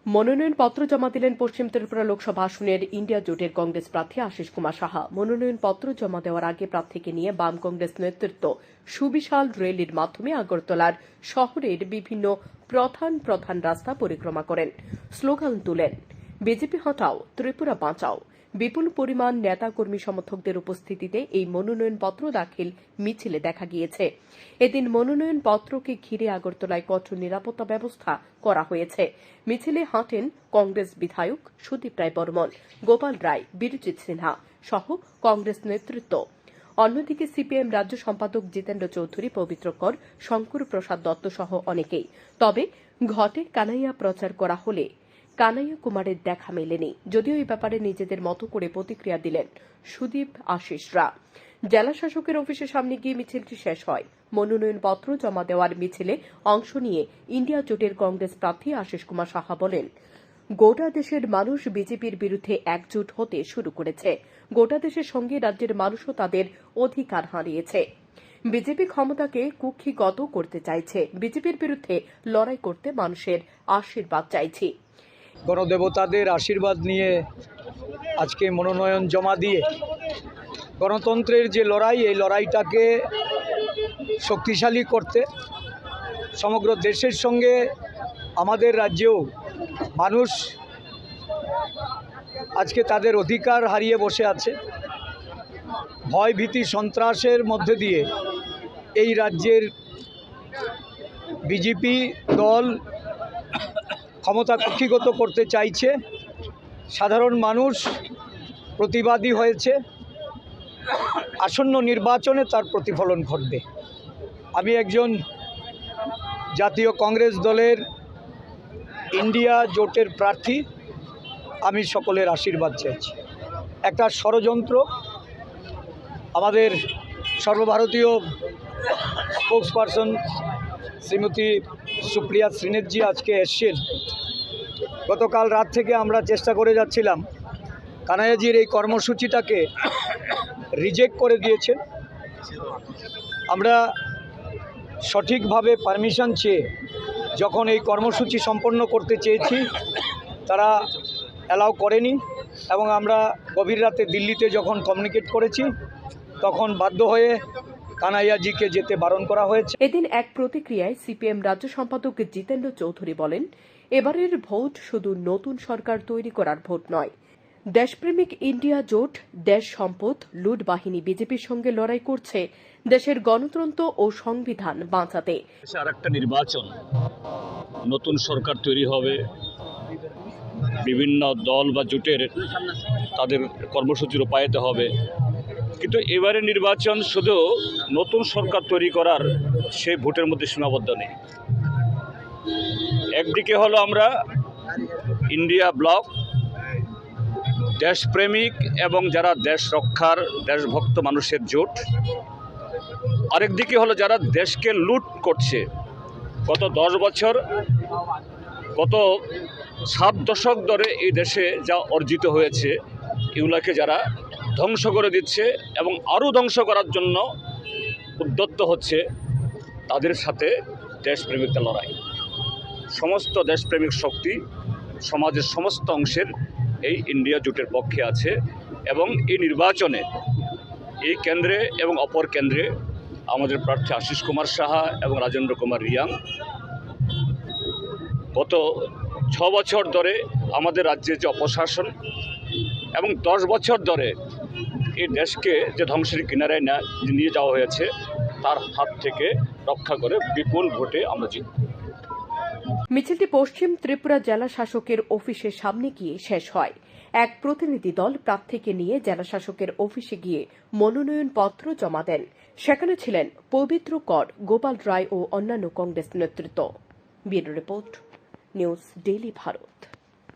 মনোনয়নপত্র জমা দিলেন পশ্চিম ত্রিপুরা লোকসভা আসনের ইন্ডিয়া জোটের কংগ্রেস প্রার্থী আশিস কুমার সাহা। মনোনয়নপত্র জমা দেওয়ার আগে প্রার্থীকে নিয়ে বাম কংগ্রেস নেতৃত্ব সুবিশাল র্যালির মাধ্যমে আগরতলার শহরের বিভিন্ন প্রধান রাস্তা পরিক্রমা করেন, স্লোগান তুলেন বিজেপি হটাও, ত্রিপুরা বাঁচাও। বিপুল পরিমাণ নেতাকর্মী সমর্থকদের উপস্থিতিতে এই মনোনয়নপত্র দাখিল মিছিলে দেখা গিয়েছে। এদিন মনোনয়নপত্রকে ঘিরে আগরতলায় কঠোর নিরাপত্তা ব্যবস্থা করা হয়েছে। মিছিলে হাঁটেন কংগ্রেস বিধায়ক সুদীপ রায় বর্মন, গোপাল রায়, বীরজিৎ সিনহা সহ কংগ্রেস নেতৃত্ব। অন্যদিকে সিপিএম রাজ্য সম্পাদক জিতেন্দ্র চৌধুরী, পবিত্র কর, শঙ্কর প্রসাদ দত্ত সহ অনেকেই। তবে ঘটে কানাইয়া প্রচার করা হলে কানাইয়া কুমারের দেখা মেলেনি, যদিও এই ব্যাপারে নিজেদের মতো করে প্রতিক্রিয়া দিলেন সুদীপ আশিসরা। জেলা শাসকের অফিসের সামনে গিয়ে মিছিলটি শেষ হয়। মনোনয়নপত্র জমা দেওয়ার মিছিলে অংশ নিয়ে ইন্ডিয়া জোটের কংগ্রেস প্রার্থী আশিস কুমার সাহা বলেন, গোটা দেশের মানুষ বিজেপির বিরুদ্ধে একজোট হতে শুরু করেছে। গোটা দেশের সঙ্গে রাজ্যের মানুষও তাদের অধিকার হারিয়েছে। বিজেপি ক্ষমতাকে কুক্ষিগত করতে চাইছে। বিজেপির বিরুদ্ধে লড়াই করতে মানুষের আশীর্বাদ চাইছি। গণদেবতাদের আশীর্বাদ নিয়ে আজকে মনোনয়ন জমা দিয়ে গণতন্ত্রের যে লড়াই, এই লড়াইটাকে শক্তিশালী করতে সমগ্র দেশের সঙ্গে আমাদের রাজ্যেও মানুষ আজকে তাদের অধিকার হারিয়ে বসে আছে। ভয় ভীতি সন্ত্রাসের মধ্যে দিয়ে এই রাজ্যের বিজেপি দল ক্ষমতা কুক্ষিগত করতে চাইছে। সাধারণ মানুষ প্রতিবাদী হয়েছে। আসন্ন নির্বাচনে তার প্রতিফলন ঘটবে। আমি একজন জাতীয় কংগ্রেস দলের ইন্ডিয়া জোটের প্রার্থী। আমি সকলের আশীর্বাদ চাইছি। একটা ষড়যন্ত্র, আমাদের সর্বভারতীয় স্পোক্সপারসন শ্রীমতী সুপ্রিয়া শ্রীনেথজি আজকে এসছেন। গতকাল রাত থেকে আমরা চেষ্টা করে যাচ্ছিলাম, কানাইয়াজির এই কর্মসূচিটাকে রিজেক্ট করে দিয়েছেন। আমরা সঠিকভাবে পারমিশন চেয়ে যখন এই কর্মসূচি সম্পন্ন করতে চেয়েছি, তারা অ্যালাউ করেনি এবং আমরা গভীর রাতে দিল্লিতে যখন কমিউনিকেট করেছি তখন বাধ্য হয়ে কানাইয়াজিকে যেতে বারণ করা হয়েছে। এদিন এক প্রতিক্রিয়ায় সিপিএম রাজ্য সম্পাদক জিতেন্দ্র চৌধুরী বলেন, এবারের ভোট শুধু নতুন সরকার তৈরি করার ভোট নয়। দেশপ্রেমিক ইন্ডিয়া জোট দেশ সম্পদ লুট বাহিনী বিজেপির সঙ্গে লড়াই করছে দেশের গণতন্ত্র ও সংবিধান বাঁচাতে। আরেকটা নির্বাচন, নতুন সরকার তৈরি হবে, বিভিন্ন দল বা জোটের তাদের কর্মসূচি রূপায়িত হবে, কিন্তু এবারে নির্বাচন শুধু নতুন সরকার তৈরি করার সেই ভোটের মধ্যে সীমাবদ্ধ নেই। একদিকে হলো আমরা ইন্ডিয়া ব্লক, দেশপ্রেমিক এবং যারা দেশ রক্ষার দেশভক্ত মানুষের জোট। আরেকদিকে হলো যারা দেশকে লুট করছে। গত 10 বছর, গত 7 দশক ধরে এই দেশে যা অর্জিত হয়েছে এগুলাকে যারা ধ্বংস করে দিচ্ছে এবং আরও ধ্বংস করার জন্য উদ্যত হচ্ছে, তাদের সাথে দেশপ্রেমিকতা লড়াই। সমস্ত দেশপ্রেমিক শক্তি সমাজের সমস্ত অংশের এই ইন্ডিয়া জোটের পক্ষে আছে এবং এই নির্বাচনে এই কেন্দ্রে এবং অপর কেন্দ্রে আমাদের প্রার্থী আশিস কুমার সাহা এবং রাজেন্দ্র কুমার রিয়াং গত 6 বছর ধরে আমাদের রাজ্যে যে অপশাসন এবং 10 বছর ধরে এই দেশকে যে ধ্বংসের কিনারায় নিয়ে যাওয়া হয়েছে তার হাত থেকে রক্ষা করে বিপুল ভোটে আমরা জিতব। মিছিলটি পশ্চিম ত্রিপুরা জেলা শাসকের অফিসের সামনে গিয়ে শেষ হয়। এক প্রতিনিধি দল প্রার্থীকে নিয়ে জেলা শাসকের অফিসে গিয়ে মনোনয়নপত্র জমা দেন। সেখানে ছিলেন পবিত্র কর, গোপাল রায় ও অন্যান্য কংগ্রেস নেতৃত্ব। Bureau report, news daily Bharat.